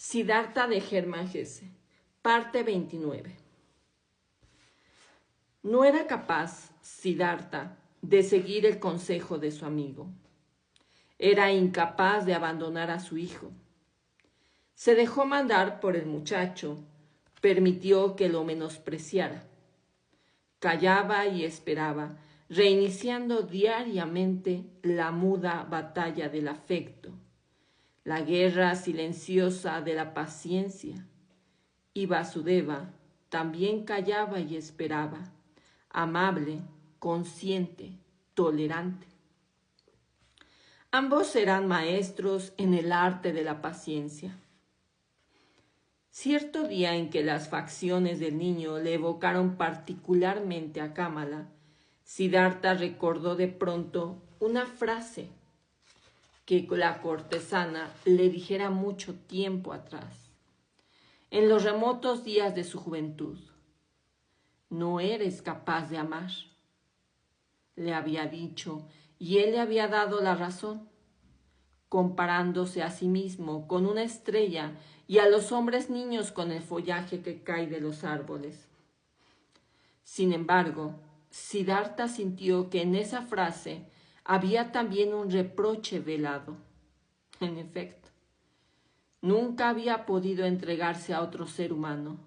Siddhartha de Hermann Hesse, parte 29. No era capaz Siddhartha de seguir el consejo de su amigo. Era incapaz de abandonar a su hijo. Se dejó mandar por el muchacho, permitió que lo menospreciara. Callaba y esperaba, reiniciando diariamente la muda batalla del afecto, la guerra silenciosa de la paciencia. Y Vasudeva también callaba y esperaba, amable, consciente, tolerante. Ambos eran maestros en el arte de la paciencia. Cierto día en que las facciones del niño le evocaron particularmente a Kamala, Siddhartha recordó de pronto una frase que la cortesana le dijera mucho tiempo atrás, en los remotos días de su juventud. No eres capaz de amar, le había dicho, y él le había dado la razón, comparándose a sí mismo con una estrella y a los hombres niños con el follaje que cae de los árboles. Sin embargo, Siddhartha sintió que en esa frase había también un reproche velado. En efecto, nunca había podido entregarse a otro ser humano,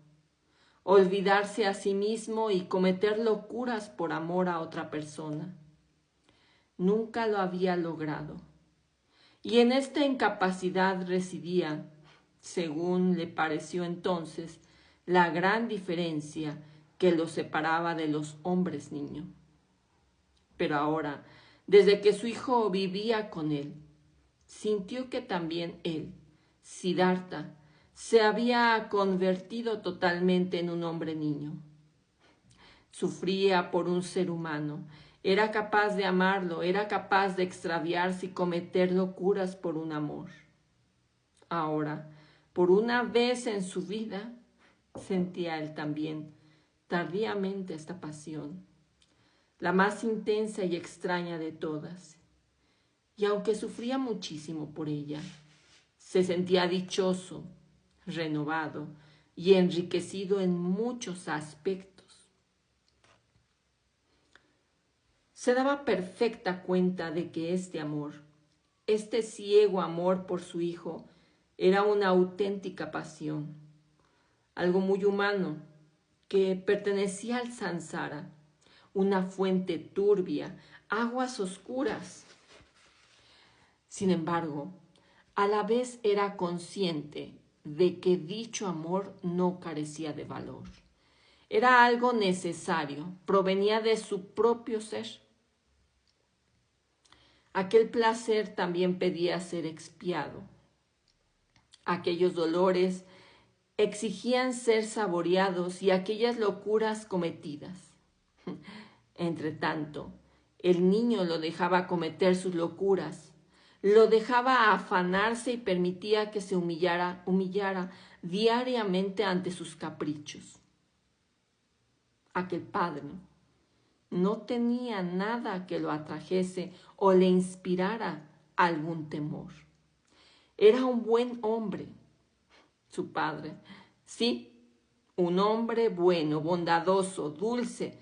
olvidarse a sí mismo y cometer locuras por amor a otra persona. Nunca lo había logrado. Y en esta incapacidad residía, según le pareció entonces, la gran diferencia que lo separaba de los hombres niño. Pero ahora, desde que su hijo vivía con él, sintió que también él, Siddhartha, se había convertido totalmente en un hombre niño. Sufría por un ser humano, era capaz de amarlo, era capaz de extraviarse y cometer locuras por un amor. Ahora, por una vez en su vida, sentía él también tardíamente esta pasión, la más intensa y extraña de todas. Y aunque sufría muchísimo por ella, se sentía dichoso, renovado y enriquecido en muchos aspectos. Se daba perfecta cuenta de que este amor, este ciego amor por su hijo, era una auténtica pasión, algo muy humano, que pertenecía al samsara, una fuente turbia, aguas oscuras. Sin embargo, a la vez era consciente de que dicho amor no carecía de valor. Era algo necesario, provenía de su propio ser. Aquel placer también pedía ser expiado. Aquellos dolores exigían ser saboreados y aquellas locuras cometidas. Entretanto, el niño lo dejaba cometer sus locuras, lo dejaba afanarse y permitía que se humillara diariamente ante sus caprichos. Aquel padre no tenía nada que lo atrajese o le inspirara algún temor. Era un buen hombre, su padre. Sí, un hombre bueno, bondadoso, dulce,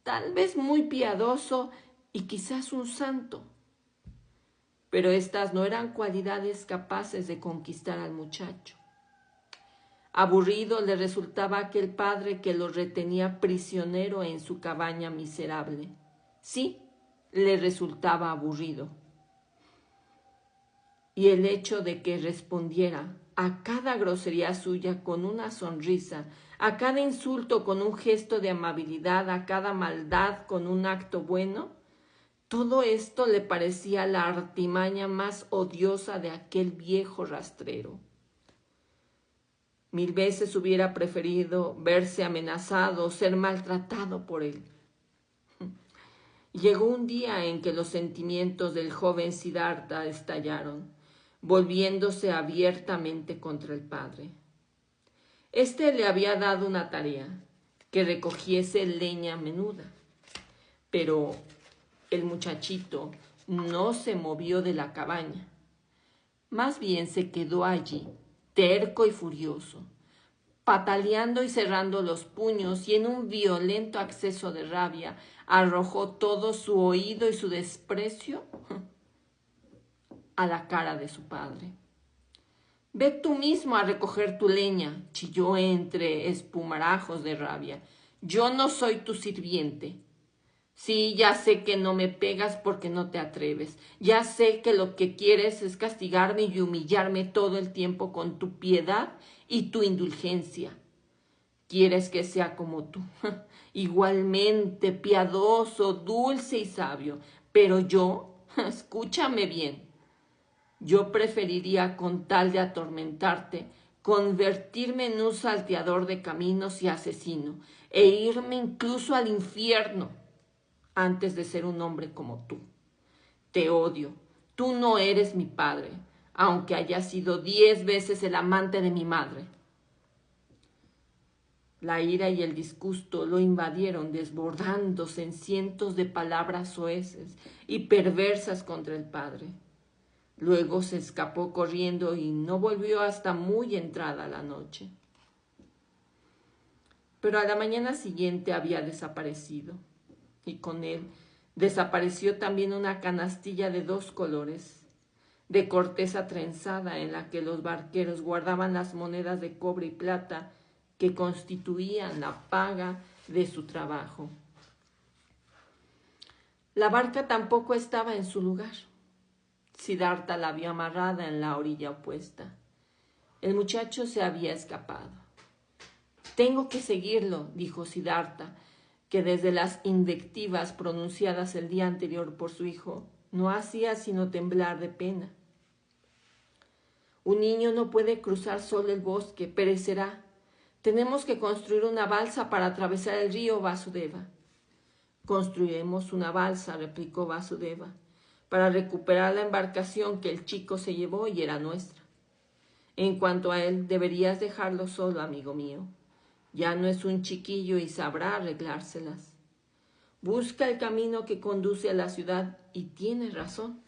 tal vez muy piadoso y quizás un santo. Pero estas no eran cualidades capaces de conquistar al muchacho. Aburrido le resultaba aquel padre que lo retenía prisionero en su cabaña miserable. Sí, le resultaba aburrido. Y el hecho de que respondiera a cada grosería suya con una sonrisa, a cada insulto con un gesto de amabilidad, a cada maldad con un acto bueno, todo esto le parecía la artimaña más odiosa de aquel viejo rastrero. 1000 veces hubiera preferido verse amenazado o ser maltratado por él. Llegó un día en que los sentimientos del joven Siddhartha estallaron, volviéndose abiertamente contra el padre. Este le había dado una tarea, que recogiese leña menuda, pero el muchachito no se movió de la cabaña. Más bien se quedó allí, terco y furioso, pataleando y cerrando los puños, y en un violento acceso de rabia arrojó todo su oído y su desprecio a la cara de su padre. «Ve tú mismo a recoger tu leña», chilló entre espumarajos de rabia. «Yo no soy tu sirviente. Sí, ya sé que no me pegas porque no te atreves. Ya sé que lo que quieres es castigarme y humillarme todo el tiempo con tu piedad y tu indulgencia. Quieres que sea como tú, igualmente piadoso, dulce y sabio. Pero yo, escúchame bien, yo preferiría, con tal de atormentarte, convertirme en un salteador de caminos y asesino, e irme incluso al infierno, antes de ser un hombre como tú. Te odio. Tú no eres mi padre, aunque hayas sido 10 veces el amante de mi madre». La ira y el disgusto lo invadieron, desbordándose en cientos de palabras soeces y perversas contra el padre. Luego se escapó corriendo y no volvió hasta muy entrada la noche. Pero a la mañana siguiente había desaparecido, y con él desapareció también una canastilla de 2 colores, de corteza trenzada, en la que los barqueros guardaban las monedas de cobre y plata que constituían la paga de su trabajo. La barca tampoco estaba en su lugar. Siddhartha la vio amarrada en la orilla opuesta. El muchacho se había escapado. «Tengo que seguirlo», dijo Siddhartha, que desde las invectivas pronunciadas el día anterior por su hijo no hacía sino temblar de pena. «Un niño no puede cruzar solo el bosque, perecerá. Tenemos que construir una balsa para atravesar el río, Vasudeva». «Construiremos una balsa», replicó Vasudeva, «para recuperar la embarcación que el chico se llevó y era nuestra. En cuanto a él, deberías dejarlo solo, amigo mío. Ya no es un chiquillo y sabrá arreglárselas. Busca el camino que conduce a la ciudad y tienes razón.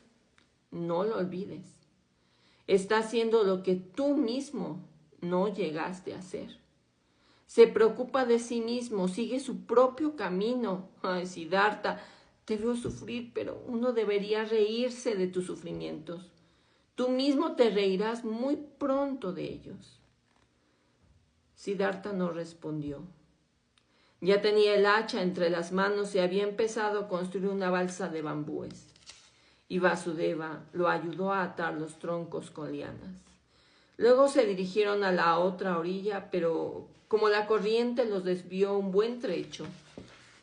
No lo olvides. Está haciendo lo que tú mismo no llegaste a hacer. Se preocupa de sí mismo, sigue su propio camino. Ay, Siddhartha, te veo sufrir, pero uno debería reírse de tus sufrimientos. Tú mismo te reirás muy pronto de ellos». Siddhartha no respondió. Ya tenía el hacha entre las manos y había empezado a construir una balsa de bambúes. Y Vasudeva lo ayudó a atar los troncos con lianas. Luego se dirigieron a la otra orilla, pero como la corriente los desvió un buen trecho,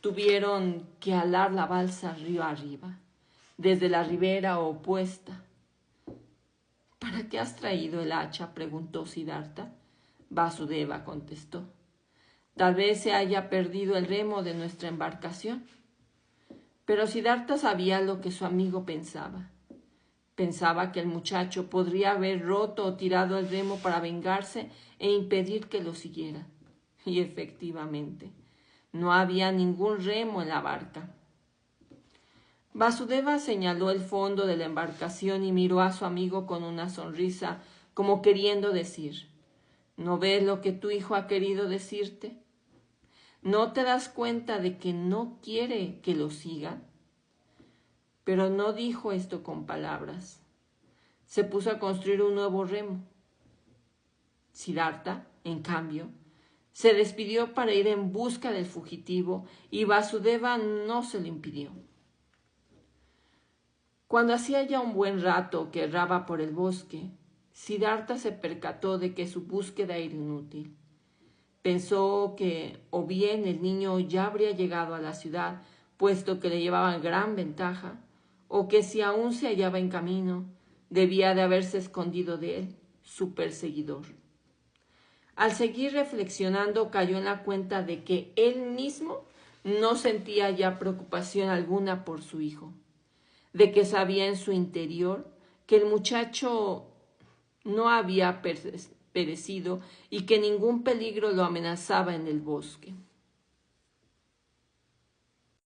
tuvieron que alar la balsa río arriba, desde la ribera opuesta. «¿Para qué has traído el hacha?», preguntó Siddhartha. Vasudeva contestó: «Tal vez se haya perdido el remo de nuestra embarcación». Pero Siddhartha sabía lo que su amigo pensaba. Pensaba que el muchacho podría haber roto o tirado el remo para vengarse e impedir que lo siguiera. Y efectivamente, no había ningún remo en la barca. Vasudeva señaló el fondo de la embarcación y miró a su amigo con una sonrisa, como queriendo decir: «¿No ves lo que tu hijo ha querido decirte? ¿No te das cuenta de que no quiere que lo siga?». Pero no dijo esto con palabras. Se puso a construir un nuevo remo. Siddhartha, en cambio, se despidió para ir en busca del fugitivo y Vasudeva no se lo impidió. Cuando hacía ya un buen rato que erraba por el bosque, Siddhartha se percató de que su búsqueda era inútil. Pensó que o bien el niño ya habría llegado a la ciudad, puesto que le llevaba gran ventaja, o que si aún se hallaba en camino, debía de haberse escondido de él, su perseguidor. Al seguir reflexionando, cayó en la cuenta de que él mismo no sentía ya preocupación alguna por su hijo, de que sabía en su interior que el muchacho no había perecido y que ningún peligro lo amenazaba en el bosque.